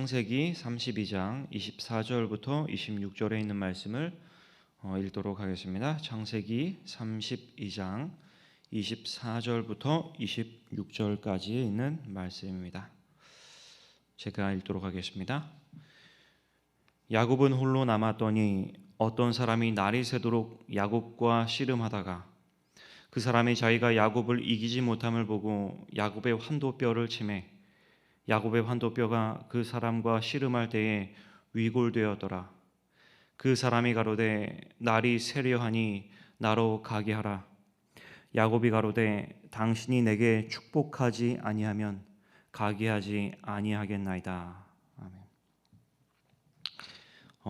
창세기 32장 24절부터 26절에 있는 말씀을 읽도록 하겠습니다. 창세기 32장 24절부터 26절까지에 있는 말씀입니다. 제가 읽도록 하겠습니다. 야곱은 홀로 남았더니 어떤 사람이 날이 새도록 야곱과 씨름하다가 그 사람이 자기가 야곱을 이기지 못함을 보고 야곱의 환도뼈를 치매 야곱의 환도뼈가 그 사람과 씨름할 때에 위골되었더라. 그 사람이 가로되 날이 새려하니 나로 가게 하라. 야곱이 가로되 당신이 내게 축복하지 아니하면 가게 하지 아니하겠나이다. 아멘.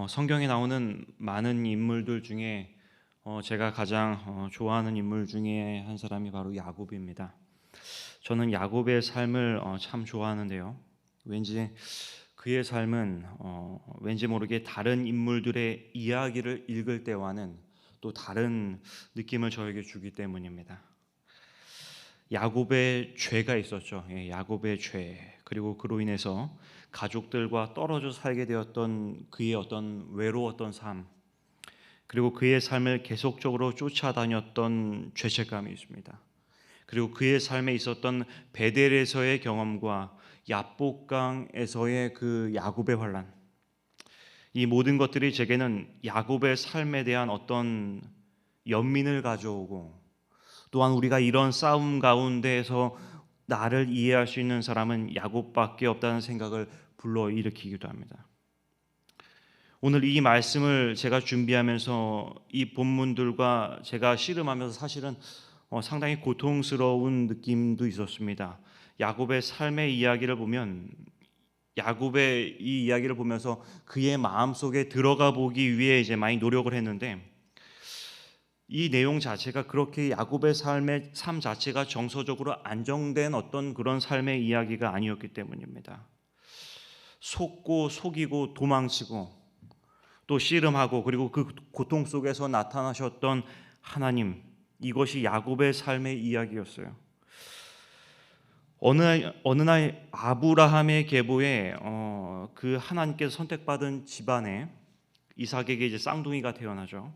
성경에 나오는 많은 인물들 중에 제가 가장 좋아하는 인물 중에 한 사람이 바로 야곱입니다. 저는 야곱의 삶을 참 좋아하는데요. 왠지 그의 삶은 왠지 모르게 다른 인물들의 이야기를 읽을 때와는 또 다른 느낌을 저에게 주기 때문입니다. 야곱의 죄가 있었죠. 야곱의 죄, 그리고 그로 인해서 가족들과 떨어져 살게 되었던 그의 어떤 외로웠던 삶, 그리고 그의 삶을 계속적으로 쫓아다녔던 죄책감이 있습니다. 그리고 그의 삶에 있었던 베델에서의 경험과 야복강에서의 그 야곱의 환난, 이 모든 것들이 제게는 야곱의 삶에 대한 어떤 연민을 가져오고, 또한 우리가 이런 싸움 가운데에서 나를 이해할 수 있는 사람은 야곱밖에 없다는 생각을 불러일으키기도 합니다. 오늘 이 말씀을 제가 준비하면서 이 본문들과 제가 씨름하면서 사실은 상당히 고통스러운 느낌도 있었습니다. 야곱의 삶의 이야기를 보면, 야곱의 이 이야기를 보면서 그의 마음속에 들어가 보기 위해 이제 많이 노력을 했는데, 이 내용 자체가 그렇게 야곱의 삶 자체가 정서적으로 안정된 어떤 그런 삶의 이야기가 아니었기 때문입니다. 속고 속이고 도망치고 또 씨름하고, 그리고 그 고통 속에서 나타나셨던 하나님, 이것이 야곱의 삶의 이야기였어요. 어느 날 아브라함의 계보에 그 하나님께서 선택받은 집안에 이삭에게 이제 쌍둥이가 태어나죠.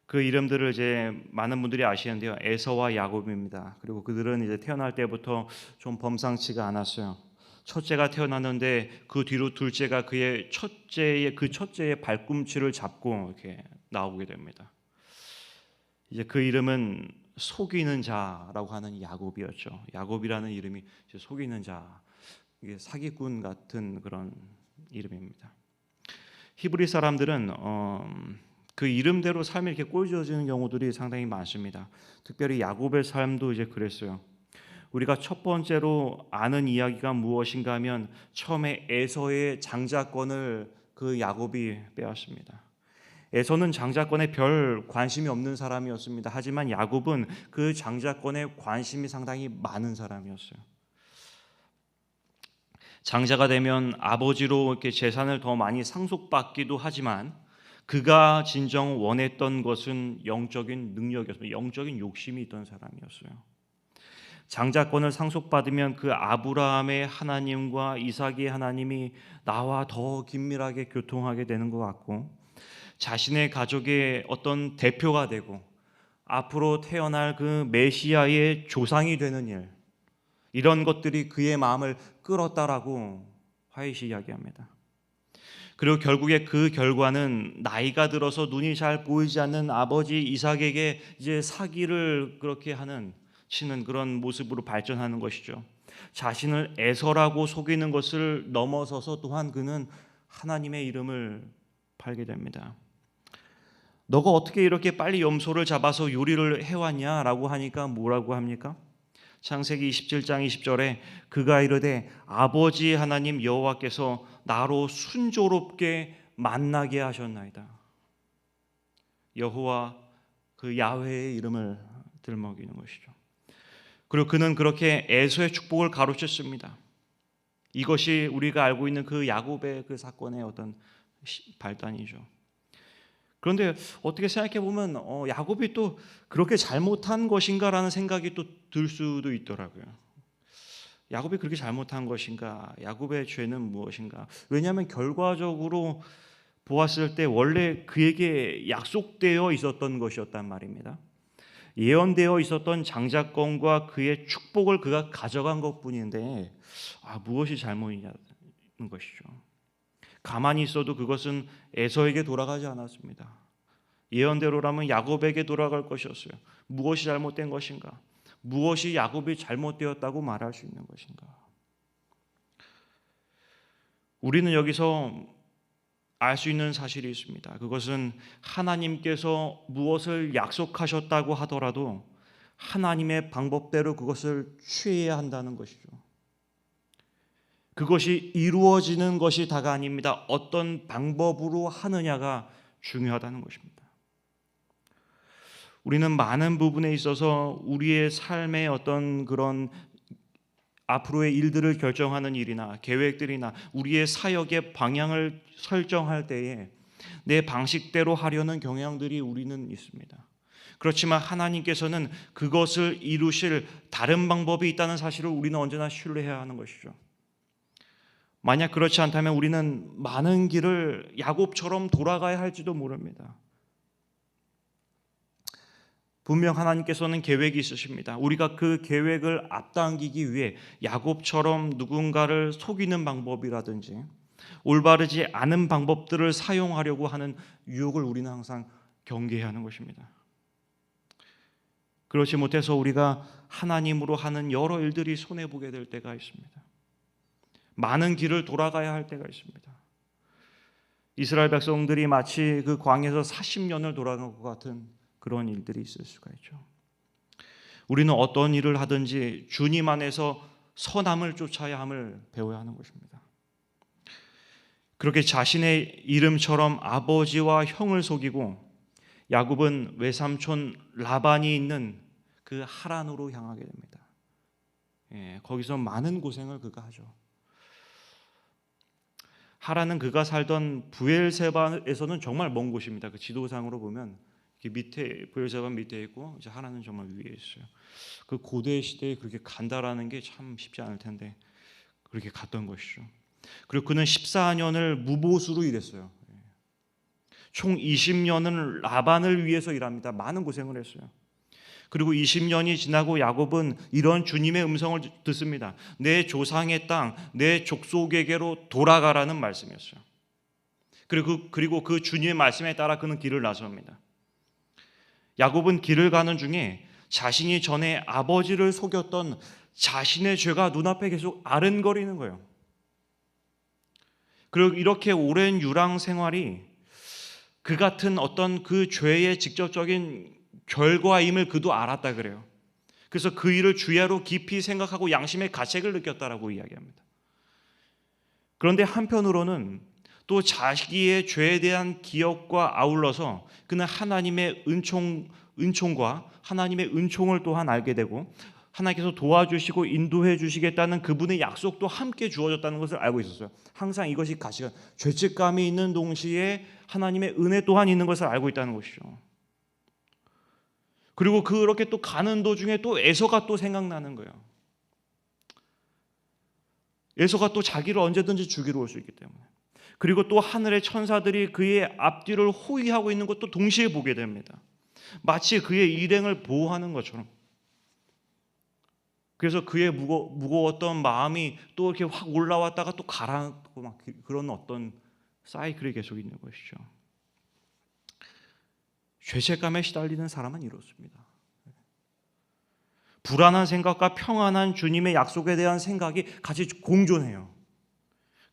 그 이름들을 이제 많은 분들이 아시는데요, 에서와 야곱입니다. 그리고 그들은 이제 태어날 때부터 좀 범상치가 않았어요. 첫째가 태어났는데 그 뒤로 둘째가 그 첫째의 발꿈치를 잡고 이렇게 나오게 됩니다. 이제 그 이름은 속이는 자라고 하는 야곱이었죠. 야곱이라는 이름이 이제 속이는 자, 이게 사기꾼 같은 그런 이름입니다. 히브리 사람들은 그 이름대로 삶이 이렇게 꼴져지는 경우들이 상당히 많습니다. 특별히 야곱의 삶도 이제 그랬어요. 우리가 첫 번째로 아는 이야기가 무엇인가 하면 처음에 에서의 장자권을 그 야곱이 빼앗습니다. 에서는 장자권에 별 관심이 없는 사람이었습니다. 하지만 야곱은 그 장자권에 관심이 상당히 많은 사람이었어요. 장자가 되면 아버지로 이렇게 재산을 더 많이 상속받기도 하지만 그가 진정 원했던 것은 영적인 능력이었습니다. 영적인 욕심이 있던 사람이었어요. 장자권을 상속받으면 그 아브라함의 하나님과 이삭의 하나님이 나와 더 긴밀하게 교통하게 되는 것 같고, 자신의 가족의 어떤 대표가 되고 앞으로 태어날 그 메시아의 조상이 되는 일, 이런 것들이 그의 마음을 끌었다라고 화이시 이야기합니다. 그리고 결국에 그 결과는 나이가 들어서 눈이 잘 보이지 않는 아버지 이삭에게 이제 사기를 그렇게 치는 그런 모습으로 발전하는 것이죠. 자신을 에서라고 속이는 것을 넘어서서 또한 그는 하나님의 이름을 팔게 됩니다. 너가 어떻게 이렇게 빨리 염소를 잡아서 요리를 해왔냐라고 하니까 뭐라고 합니까? 창세기 27장 20절에 그가 이르되 아버지 하나님 여호와께서 나로 순조롭게 만나게 하셨나이다. 여호와, 그 야훼의 이름을 들먹이는 것이죠. 그리고 그는 그렇게 에서의 축복을 가로챘습니다. 이것이 우리가 알고 있는 그 야곱의 그 사건의 어떤 발단이죠. 그런데 어떻게 생각해 보면 야곱이 또 그렇게 잘못한 것인가라는 생각이 또 들 수도 있더라고요. 야곱이 그렇게 잘못한 것인가? 야곱의 죄는 무엇인가? 왜냐하면 결과적으로 보았을 때 원래 그에게 약속되어 있었던 것이었단 말입니다. 예언되어 있었던 장자권과 그의 축복을 그가 가져간 것뿐인데 무엇이 잘못이냐는 것이죠. 가만히 있어도 그것은 에서에게 돌아가지 않았습니다. 예언대로라면 야곱에게 돌아갈 것이었어요. 무엇이 잘못된 것인가? 무엇이 야곱이 잘못되었다고 말할 수 있는 것인가? 우리는 여기서 알 수 있는 사실이 있습니다. 그것은 하나님께서 무엇을 약속하셨다고 하더라도 하나님의 방법대로 그것을 취해야 한다는 것이죠. 그것이 이루어지는 것이 다가 아닙니다. 어떤 방법으로 하느냐가 중요하다는 것입니다. 우리는 많은 부분에 있어서 우리의 삶의 어떤 그런 앞으로의 일들을 결정하는 일이나 계획들이나 우리의 사역의 방향을 설정할 때에 내 방식대로 하려는 경향들이 우리는 있습니다. 그렇지만 하나님께서는 그것을 이루실 다른 방법이 있다는 사실을 우리는 언제나 신뢰해야 하는 것이죠. 만약 그렇지 않다면 우리는 많은 길을 야곱처럼 돌아가야 할지도 모릅니다. 분명 하나님께서는 계획이 있으십니다. 우리가 그 계획을 앞당기기 위해 야곱처럼 누군가를 속이는 방법이라든지 올바르지 않은 방법들을 사용하려고 하는 유혹을 우리는 항상 경계해야 하는 것입니다. 그렇지 못해서 우리가 하나님으로 하는 여러 일들이 손해보게 될 때가 있습니다. 많은 길을 돌아가야 할 때가 있습니다. 이스라엘 백성들이 마치 그 광야에서 40년을 돌아간 것 같은 그런 일들이 있을 수가 있죠. 우리는 어떤 일을 하든지 주님 안에서 선함을 쫓아야 함을 배워야 하는 것입니다. 그렇게 자신의 이름처럼 아버지와 형을 속이고 야곱은 외삼촌 라반이 있는 그 하란으로 향하게 됩니다. 거기서 많은 고생을 그가 하죠. 하란은 그가 살던 브엘세바에서는 정말 먼 곳입니다. 그 지도상으로 보면 밑에 브엘세바 밑에 있고 이제 하란은 정말 위에 있어요. 그 고대 시대에 그렇게 간다라는 게 참 쉽지 않을 텐데 그렇게 갔던 것이죠. 그리고 그는 14년을 무보수로 일했어요. 총 20년은 라반을 위해서 일합니다. 많은 고생을 했어요. 그리고 20년이 지나고 야곱은 이런 주님의 음성을 듣습니다. 내 조상의 땅, 내 족속에게로 돌아가라는 말씀이었어요. 그리고 그 주님의 말씀에 따라 그는 길을 나섭니다. 야곱은 길을 가는 중에 자신이 전에 아버지를 속였던 자신의 죄가 눈앞에 계속 아른거리는 거예요. 그리고 이렇게 오랜 유랑 생활이 그 같은 어떤 그 죄의 직접적인 결과임을 그도 알았다 그래요. 그래서 그 일을 주야로 깊이 생각하고 양심의 가책을 느꼈다라고 이야기합니다. 그런데 한편으로는 또 자기의 죄에 대한 기억과 아울러서 그는 하나님의 은총과 하나님의 은총을 또한 알게 되고 하나님께서 도와주시고 인도해 주시겠다는 그분의 약속도 함께 주어졌다는 것을 알고 있었어요. 항상 이것이 가시가 죄책감이 있는 동시에 하나님의 은혜 또한 있는 것을 알고 있다는 것이죠. 그리고 그렇게 또 가는 도중에 또 에서가 또 생각나는 거예요. 에서가 또 자기를 언제든지 죽이러 올 수 있기 때문에. 그리고 또 하늘의 천사들이 그의 앞뒤를 호위하고 있는 것도 동시에 보게 됩니다. 마치 그의 일행을 보호하는 것처럼. 그래서 그의 무거웠던 마음이 또 이렇게 확 올라왔다가 또 가라앉고 막 그런 어떤 사이클이 계속 있는 것이죠. 죄책감에 시달리는 사람은 이렇습니다. 불안한 생각과 평안한 주님의 약속에 대한 생각이 같이 공존해요.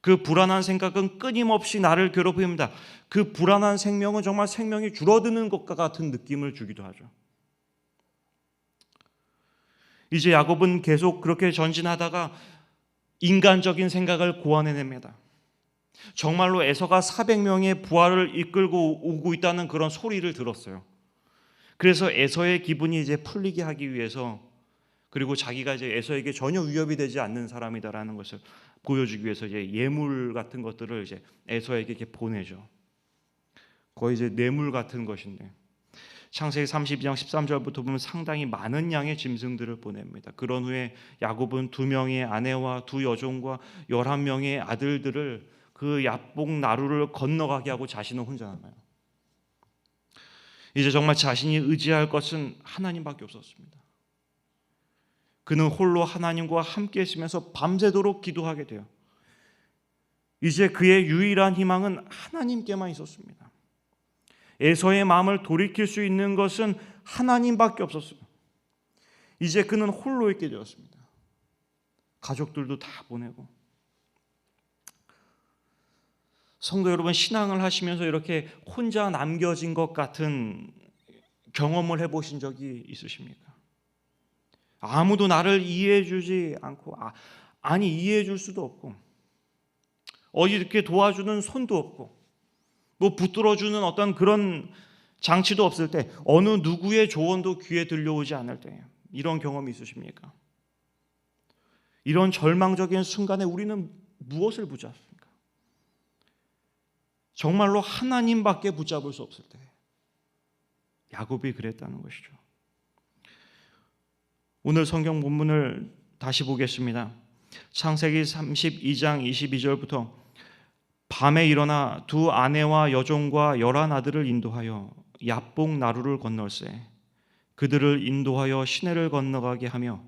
그 불안한 생각은 끊임없이 나를 괴롭힙니다. 그 불안한 생명은 정말 생명이 줄어드는 것과 같은 느낌을 주기도 하죠. 이제 야곱은 계속 그렇게 전진하다가 인간적인 생각을 고안해냅니다. 정말로 에서가 400명의 부하를 이끌고 오고 있다는 그런 소리를 들었어요. 그래서 에서의 기분이 이제 풀리게 하기 위해서 그리고 자기가 이제 에서에게 전혀 위협이 되지 않는 사람이다라는 것을 보여주기 위해서 이제 예물 같은 것들을 이제 에서에게 이렇게 보내죠. 거의 이제 뇌물 같은 것인데 창세기 32장 13절부터 보면 상당히 많은 양의 짐승들을 보냅니다. 그런 후에 야곱은 2명의 아내와 2 여종과 11명의 아들들을 그 야복 나루를 건너가게 하고 자신은 혼자 남아요. 이제 정말 자신이 의지할 것은 하나님밖에 없었습니다. 그는 홀로 하나님과 함께 있으면서 밤새도록 기도하게 돼요. 이제 그의 유일한 희망은 하나님께만 있었습니다. 에서의 마음을 돌이킬 수 있는 것은 하나님밖에 없었어요. 이제 그는 홀로 있게 되었습니다. 가족들도 다 보내고. 성도 여러분, 신앙을 하시면서 이렇게 혼자 남겨진 것 같은 경험을 해보신 적이 있으십니까? 아무도 나를 이해해 주지 않고, 이해해 줄 수도 없고, 어디 이렇게 도와주는 손도 없고, 뭐 붙들어주는 어떤 그런 장치도 없을 때, 어느 누구의 조언도 귀에 들려오지 않을 때, 이런 경험이 있으십니까? 이런 절망적인 순간에 우리는 무엇을 붙잡습니까? 정말로 하나님밖에 붙잡을 수 없을 때, 야곱이 그랬다는 것이죠. 오늘 성경 본문을 다시 보겠습니다. 창세기 32장 22절부터 밤에 일어나 2 아내와 여종과 11 아들을 인도하여 야복 나루를 건널세 그들을 인도하여 시내를 건너가게 하며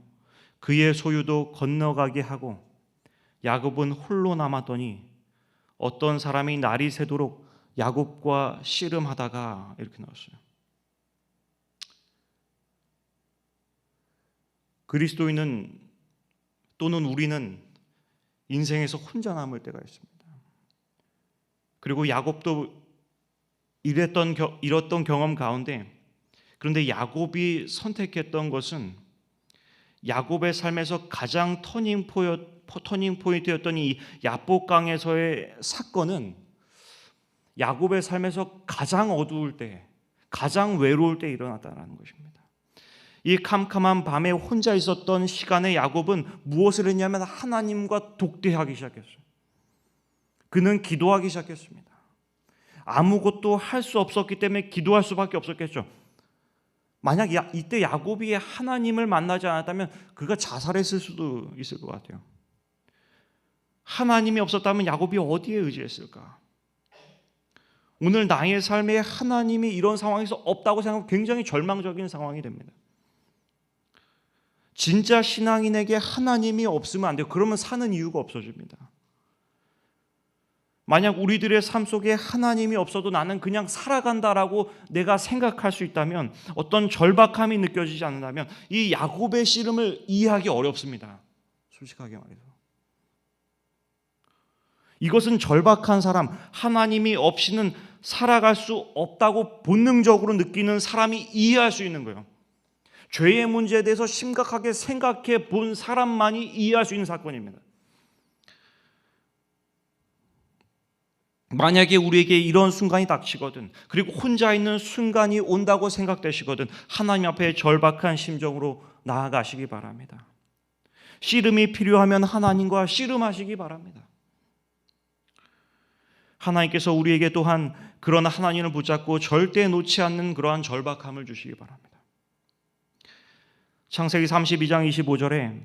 그의 소유도 건너가게 하고 야곱은 홀로 남았더니 어떤 사람이 날이 새도록 야곱과 씨름하다가, 이렇게 나왔어요. 그리스도인은 또는 우리는 인생에서 혼자 남을 때가 있습니다. 그리고 야곱도 이랬던 경험 가운데, 그런데 야곱이 선택했던 것은 야곱의 삶에서 가장 터닝 포인트였던 이 야복강에서의 사건은 야곱의 삶에서 가장 어두울 때, 가장 외로울 때 일어났다는 것입니다. 이 캄캄한 밤에 혼자 있었던 시간에 야곱은 무엇을 했냐면 하나님과 독대하기 시작했어요. 그는 기도하기 시작했습니다. 아무것도 할 수 없었기 때문에 기도할 수밖에 없었겠죠. 만약 이때 야곱이 하나님을 만나지 않았다면 그가 자살했을 수도 있을 것 같아요. 하나님이 없었다면 야곱이 어디에 의지했을까? 오늘 나의 삶에 하나님이 이런 상황에서 없다고 생각하면 굉장히 절망적인 상황이 됩니다. 진짜 신앙인에게 하나님이 없으면 안 돼요. 그러면 사는 이유가 없어집니다. 만약 우리들의 삶 속에 하나님이 없어도 나는 그냥 살아간다라고 내가 생각할 수 있다면, 어떤 절박함이 느껴지지 않는다면 이 야곱의 씨름을 이해하기 어렵습니다. 솔직하게 말해서. 이것은 절박한 사람, 하나님이 없이는 살아갈 수 없다고 본능적으로 느끼는 사람이 이해할 수 있는 거예요. 죄의 문제에 대해서 심각하게 생각해 본 사람만이 이해할 수 있는 사건입니다. 만약에 우리에게 이런 순간이 닥치거든, 그리고 혼자 있는 순간이 온다고 생각되시거든, 하나님 앞에 절박한 심정으로 나아가시기 바랍니다. 씨름이 필요하면 하나님과 씨름하시기 바랍니다. 하나님께서 우리에게 또한 그런 하나님을 붙잡고 절대 놓지 않는 그러한 절박함을 주시기 바랍니다. 창세기 32장 25절에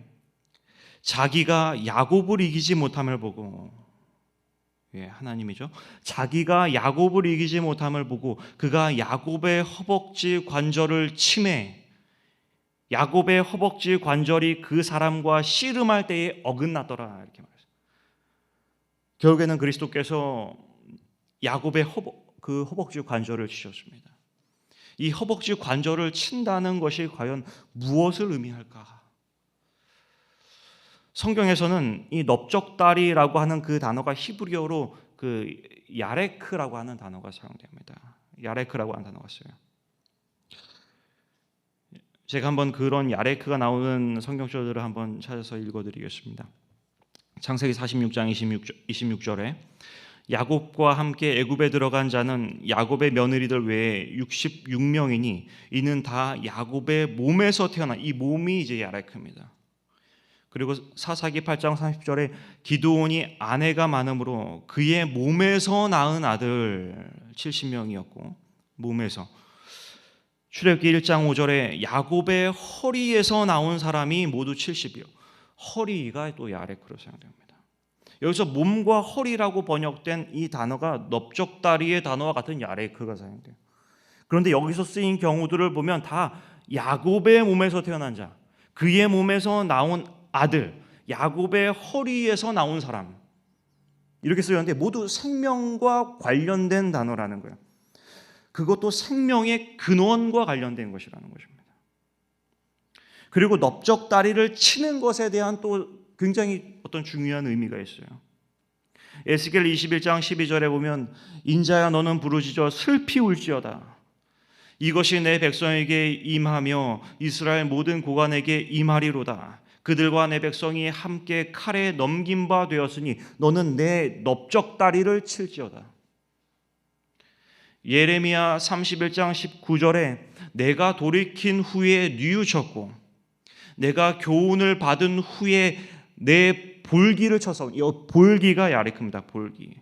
자기가 야곱을 이기지 못함을 보고, 하나님이죠. 자기가 야곱을 이기지 못함을 보고 그가 야곱의 허벅지 관절을 치매, 야곱의 허벅지 관절이 그 사람과 씨름할 때에 어긋났더라, 이렇게 말했어요. 결국에는 그리스도께서 야곱의 허벅지 관절을 치셨습니다. 이 허벅지 관절을 친다는 것이 과연 무엇을 의미할까? 성경에서는 이 넓적다리라고 하는 그 단어가 히브리어로 그 야레크라고 하는 단어가 사용됩니다. 야레크라고 하는 단어가 써요. 제가 한번 그런 야레크가 나오는 성경절들을 한번 찾아서 읽어드리겠습니다. 창세기 46장 26절에 야곱과 함께 애굽에 들어간 자는 야곱의 며느리들 외에 66명이니 이는 다 야곱의 몸에서 태어난, 이 몸이 이제 야레크입니다. 그리고 사사기 8장 30절에 기드온이 아내가 많으므로 그의 몸에서 낳은 아들 70명이었고, 몸에서 출애굽기 1장 5절에 야곱의 허리에서 나온 사람이 모두 70이요. 허리가 또 야레크로 사용됩니다. 여기서 몸과 허리라고 번역된 이 단어가 넓적다리의 단어와 같은 야레크가 사용돼요. 그런데 여기서 쓰인 경우들을 보면 다 야곱의 몸에서 태어난 자, 그의 몸에서 나온 아들, 야곱의 허리에서 나온 사람, 이렇게 쓰였는데 모두 생명과 관련된 단어라는 거예요. 그것도 생명의 근원과 관련된 것이라는 것입니다. 그리고 넓적다리를 치는 것에 대한 또 굉장히 어떤 중요한 의미가 있어요. 에스겔 21장 12절에 보면 인자야 너는 부르짖어 슬피 울지어다. 이것이 내 백성에게 임하며 이스라엘 모든 고관에게 임하리로다. 그들과 내 백성이 함께 칼에 넘긴 바 되었으니 너는 내 넓적다리를 칠지어다. 예레미야 31장 19절에 내가 돌이킨 후에 뉘우쳤고 내가 교훈을 받은 후에 내 볼기를 쳐서, 이 볼기가 야레크입니다. 볼기.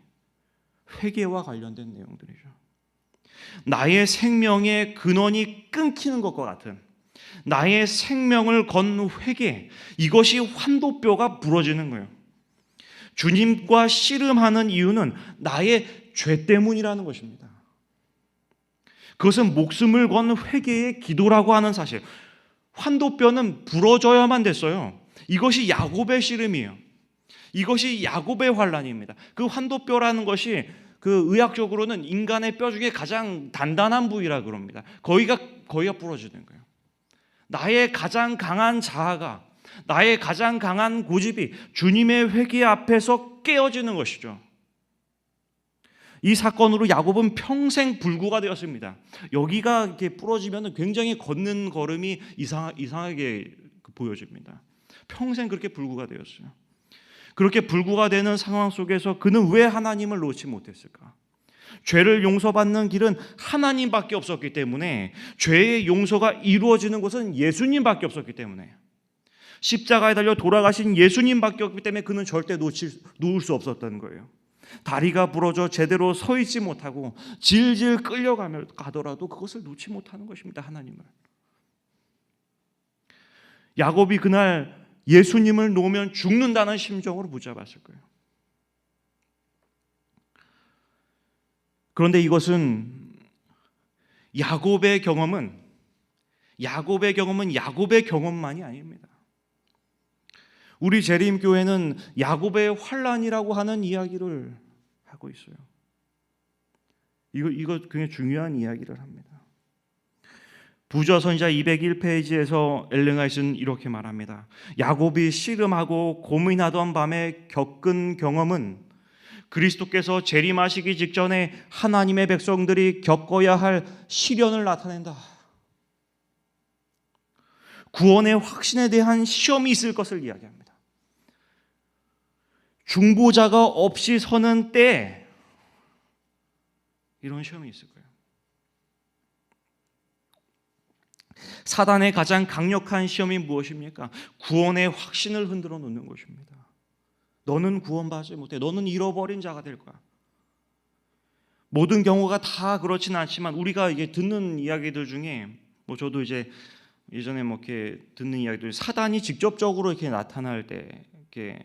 회개와 관련된 내용들이죠. 나의 생명의 근원이 끊기는 것과 같은 나의 생명을 건 회개, 이것이 환도뼈가 부러지는 거예요. 주님과 씨름하는 이유는 나의 죄 때문이라는 것입니다. 그것은 목숨을 건 회개의 기도라고 하는 사실. 환도뼈는 부러져야만 됐어요. 이것이 야곱의 씨름이에요. 이것이 야곱의 환란입니다. 그 환도뼈라는 것이 그 의학적으로는 인간의 뼈 중에 가장 단단한 부위라 그럽니다. 거기가 부러지는 거예요. 나의 가장 강한 자아가, 나의 가장 강한 고집이 주님의 회개 앞에서 깨어지는 것이죠. 이 사건으로 야곱은 평생 불구가 되었습니다. 여기가 이렇게 부러지면 굉장히 걷는 걸음이 이상하게 보여집니다. 평생 그렇게 불구가 되었어요. 그렇게 불구가 되는 상황 속에서 그는 왜 하나님을 놓지 못했을까? 죄를 용서받는 길은 하나님밖에 없었기 때문에, 죄의 용서가 이루어지는 것은 예수님밖에 없었기 때문에, 십자가에 달려 돌아가신 예수님밖에 없기 때문에 그는 절대 놓을 수 없었던 거예요. 다리가 부러져 제대로 서 있지 못하고 질질 끌려가더라도 그것을 놓지 못하는 것입니다. 하나님을. 야곱이 그날 예수님을 놓으면 죽는다는 심정으로 붙잡았을 거예요. 그런데 이것은 야곱의 경험은 야곱의 경험만이 아닙니다. 우리 재림교회는 야곱의 환란이라고 하는 이야기를 하고 있어요. 이거 굉장히 중요한 이야기를 합니다. 부저선지자 201페이지에서 엘렌 화이트는 이렇게 말합니다. 야곱이 씨름하고 고민하던 밤에 겪은 경험은 그리스도께서 재림하시기 직전에 하나님의 백성들이 겪어야 할 시련을 나타낸다. 구원의 확신에 대한 시험이 있을 것을 이야기합니다. 중보자가 없이 서는 때에 이런 시험이 있을 거예요. 사단의 가장 강력한 시험이 무엇입니까? 구원의 확신을 흔들어 놓는 것입니다. 너는 구원받지 못해. 너는 잃어버린 자가 될 거야. 모든 경우가 다 그렇지는 않지만 우리가 이게 듣는 이야기들 중에 저도 이제 예전에 이렇게 듣는 이야기들, 사단이 직접적으로 이렇게 나타날 때 이렇게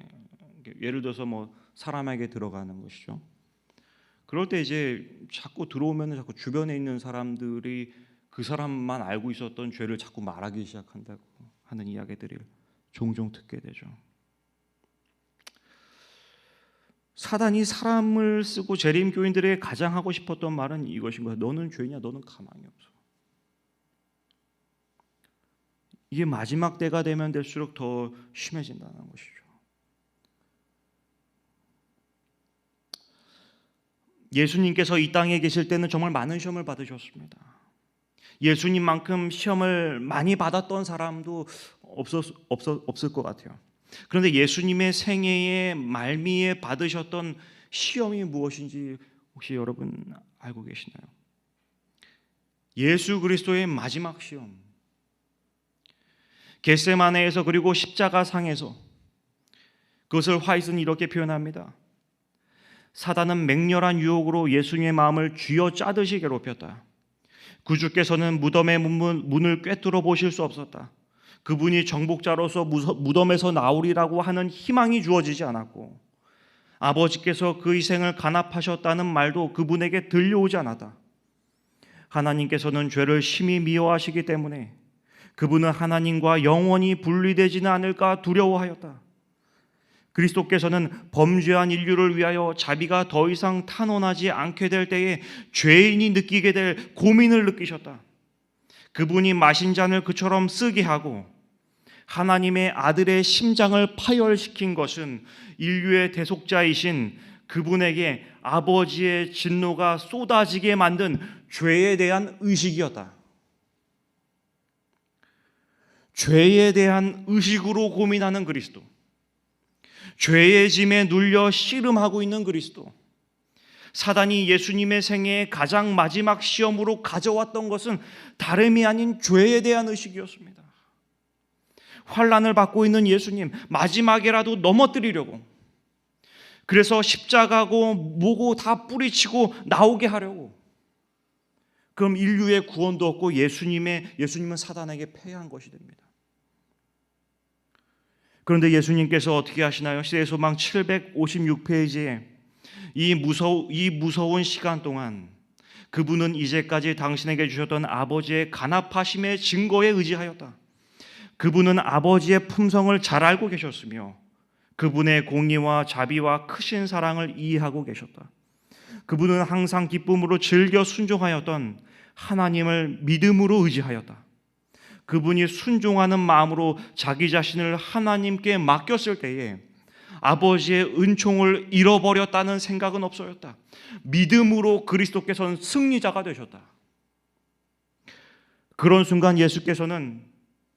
예를 들어서 사람에게 들어가는 것이죠. 그럴 때 이제 자꾸 들어오면 자꾸 주변에 있는 사람들이 그 사람만 알고 있었던 죄를 자꾸 말하기 시작한다고 하는 이야기들을 종종 듣게 되죠. 사단이 사람을 쓰고 재림교인들에게 가장 하고 싶었던 말은 이것인 거야. 너는 죄냐? 너는 가망이 없어. 이게 마지막 때가 되면 될수록 더 심해진다는 것이죠. 예수님께서 이 땅에 계실 때는 정말 많은 시험을 받으셨습니다. 예수님만큼 시험을 많이 받았던 사람도 없을 것 같아요. 그런데 예수님의 생애의 말미에 받으셨던 시험이 무엇인지 혹시 여러분 알고 계시나요? 예수 그리스도의 마지막 시험, 겟세마네에서 그리고 십자가상에서, 그것을 화이트는 이렇게 표현합니다. 사단은 맹렬한 유혹으로 예수님의 마음을 쥐어짜듯이 괴롭혔다. 구주께서는 무덤의 문을 꿰뚫어 보실 수 없었다. 그분이 정복자로서 무덤에서 나오리라고 하는 희망이 주어지지 않았고, 아버지께서 그 희생을 간합하셨다는 말도 그분에게 들려오지 않았다. 하나님께서는 죄를 심히 미워하시기 때문에 그분은 하나님과 영원히 분리되지는 않을까 두려워하였다. 그리스도께서는 범죄한 인류를 위하여 자비가 더 이상 탄원하지 않게 될 때에 죄인이 느끼게 될 고민을 느끼셨다. 그분이 마신 잔을 그처럼 쓰게 하고 하나님의 아들의 심장을 파열시킨 것은 인류의 대속자이신 그분에게 아버지의 진노가 쏟아지게 만든 죄에 대한 의식이었다. 죄에 대한 의식으로 고민하는 그리스도, 죄의 짐에 눌려 씨름하고 있는 그리스도, 사단이 예수님의 생애의 가장 마지막 시험으로 가져왔던 것은 다름이 아닌 죄에 대한 의식이었습니다. 환난을 받고 있는 예수님, 마지막에라도 넘어뜨리려고, 그래서 십자가고 뭐고 다 뿌리치고 나오게 하려고. 그럼 인류의 구원도 없고 예수님은 사단에게 패한 것이 됩니다. 그런데 예수님께서 어떻게 하시나요? 시대의 소망 756페이지에 이 무서운 시간 동안 그분은 이제까지 당신에게 주셨던 아버지의 간합하심의 증거에 의지하였다. 그분은 아버지의 품성을 잘 알고 계셨으며 그분의 공의와 자비와 크신 사랑을 이해하고 계셨다. 그분은 항상 기쁨으로 즐겨 순종하였던 하나님을 믿음으로 의지하였다. 그분이 순종하는 마음으로 자기 자신을 하나님께 맡겼을 때에 아버지의 은총을 잃어버렸다는 생각은 없었다. 믿음으로 그리스도께서는 승리자가 되셨다. 그런 순간 예수께서는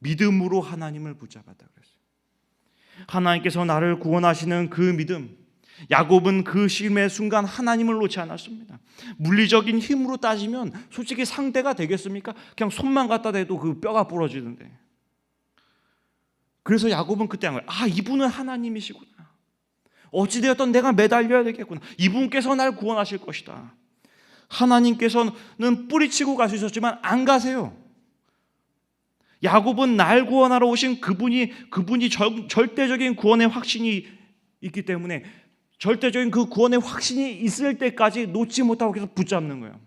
믿음으로 하나님을 붙잡았다 그랬어요. 하나님께서 나를 구원하시는 그 믿음, 야곱은 그 시름의 순간 하나님을 놓지 않았습니다. 물리적인 힘으로 따지면 솔직히 상대가 되겠습니까? 그냥 손만 갖다 대도 그 뼈가 부러지는데. 그래서 야곱은 그때 한 거예요. 이분은 하나님이시구나. 어찌되었든 내가 매달려야 되겠구나. 이분께서 날 구원하실 것이다. 하나님께서는 뿌리치고 가시셨지만 안 가세요. 야곱은 날 구원하러 오신 그분이 절대적인 구원의 확신이 있기 때문에 절대적인 그 구원의 확신이 있을 때까지 놓지 못하고 계속 붙잡는 거예요.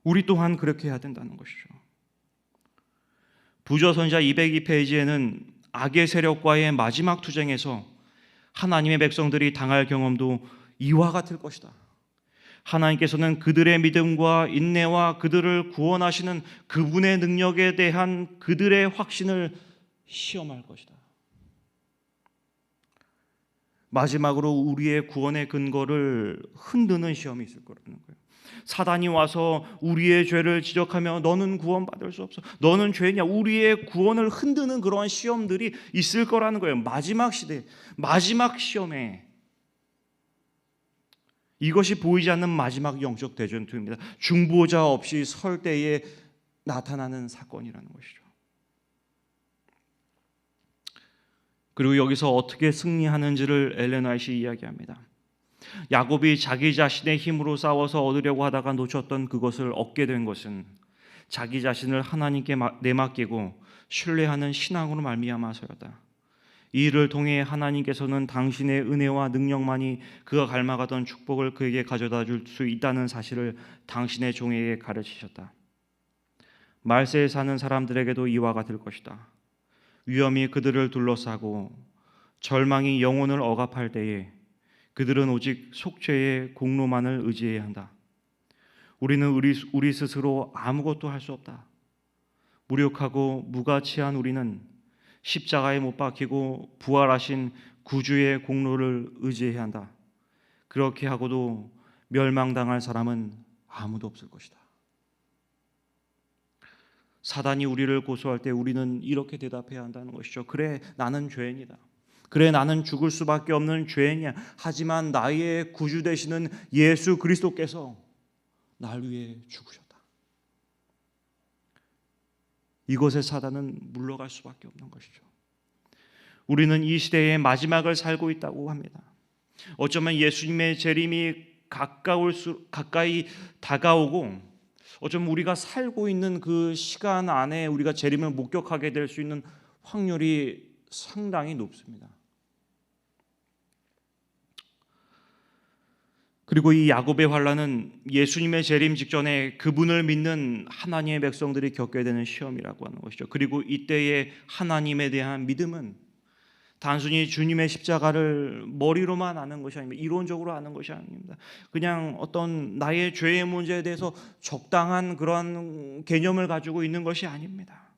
우리 또한 그렇게 해야 된다는 것이죠. 부조선자 202페이지에는 악의 세력과의 마지막 투쟁에서 하나님의 백성들이 당할 경험도 이와 같을 것이다. 하나님께서는 그들의 믿음과 인내와 그들을 구원하시는 그분의 능력에 대한 그들의 확신을 시험할 것이다. 마지막으로 우리의 구원의 근거를 흔드는 시험이 있을 거라는 거예요. 사단이 와서 우리의 죄를 지적하며 너는 구원받을 수 없어, 너는 죄냐, 우리의 구원을 흔드는 그러한 시험들이 있을 거라는 거예요. 마지막 시대, 마지막 시험에 이것이 보이지 않는 마지막 영적 대전투입니다. 중보자 없이 설 때에 나타나는 사건이라는 것이죠. 그리고 여기서 어떻게 승리하는지를 엘렌 화이트이 이야기합니다. 야곱이 자기 자신의 힘으로 싸워서 얻으려고 하다가 놓쳤던 그것을 얻게 된 것은 자기 자신을 하나님께 내맡기고 신뢰하는 신앙으로 말미암아서였다. 이 일을 통해 하나님께서는 당신의 은혜와 능력만이 그가 갈망하던 축복을 그에게 가져다 줄 수 있다는 사실을 당신의 종에게 가르치셨다. 말세에 사는 사람들에게도 이와 같을 것이다. 위험이 그들을 둘러싸고 절망이 영혼을 억압할 때에 그들은 오직 속죄의 공로만을 의지해야 한다. 우리는 우리 스스로 아무것도 할 수 없다. 무력하고 무가치한 우리는 십자가에 못 박히고 부활하신 구주의 공로를 의지해야 한다. 그렇게 하고도 멸망당할 사람은 아무도 없을 것이다. 사단이 우리를 고소할 때 우리는 이렇게 대답해야 한다는 것이죠. 그래, 나는 죄인이다. 그래, 나는 죽을 수밖에 없는 죄인이야. 하지만 나의 구주 되시는 예수 그리스도께서 날 위해 죽으셨다. 이것에 사단은 물러갈 수밖에 없는 것이죠. 우리는 이 시대의 마지막을 살고 있다고 합니다. 어쩌면 예수님의 재림이 가까이 다가오고 어쩌면 우리가 살고 있는 그 시간 안에 우리가 재림을 목격하게 될 수 있는 확률이 상당히 높습니다. 그리고 이 야곱의 환난은 예수님의 재림 직전에 그분을 믿는 하나님의 백성들이 겪게 되는 시험이라고 하는 것이죠. 그리고 이때의 하나님에 대한 믿음은 단순히 주님의 십자가를 머리로만 아는 것이 아닙니다. 이론적으로 아는 것이 아닙니다. 그냥 어떤 나의 죄의 문제에 대해서 적당한 그런 개념을 가지고 있는 것이 아닙니다.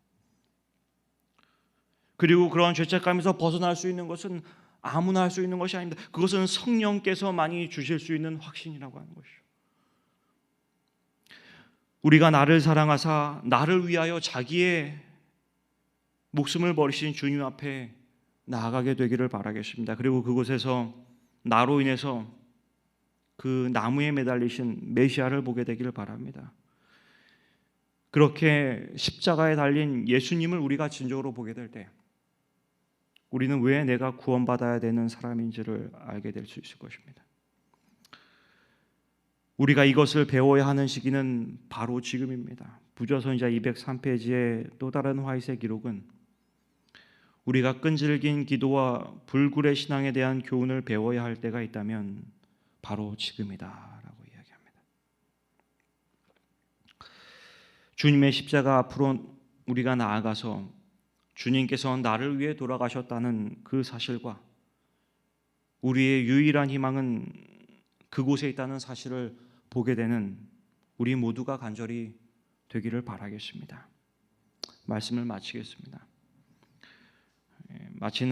그리고 그런 죄책감에서 벗어날 수 있는 것은 아무나 할 수 있는 것이 아닙니다. 그것은 성령께서만이 주실 수 있는 확신이라고 하는 것이죠. 우리가 나를 사랑하사 나를 위하여 자기의 목숨을 버리신 주님 앞에 나아가게 되기를 바라겠습니다. 그리고 그곳에서 나로 인해서 그 나무에 매달리신 메시아를 보게 되기를 바랍니다. 그렇게 십자가에 달린 예수님을 우리가 진정으로 보게 될 때 우리는 왜 내가 구원받아야 되는 사람인지를 알게 될 수 있을 것입니다. 우리가 이것을 배워야 하는 시기는 바로 지금입니다. 부조선자 203페이지의 또 다른 화이트 기록은 우리가 끈질긴 기도와 불굴의 신앙에 대한 교훈을 배워야 할 때가 있다면 바로 지금이다라고 이야기합니다. 주님의 십자가 앞으로 우리가 나아가서 주님께서 나를 위해 돌아가셨다는 그 사실과 우리의 유일한 희망은 그곳에 있다는 사실을 보게 되는 우리 모두가 간절히 되기를 바라겠습니다. 말씀을 마치겠습니다. 마치는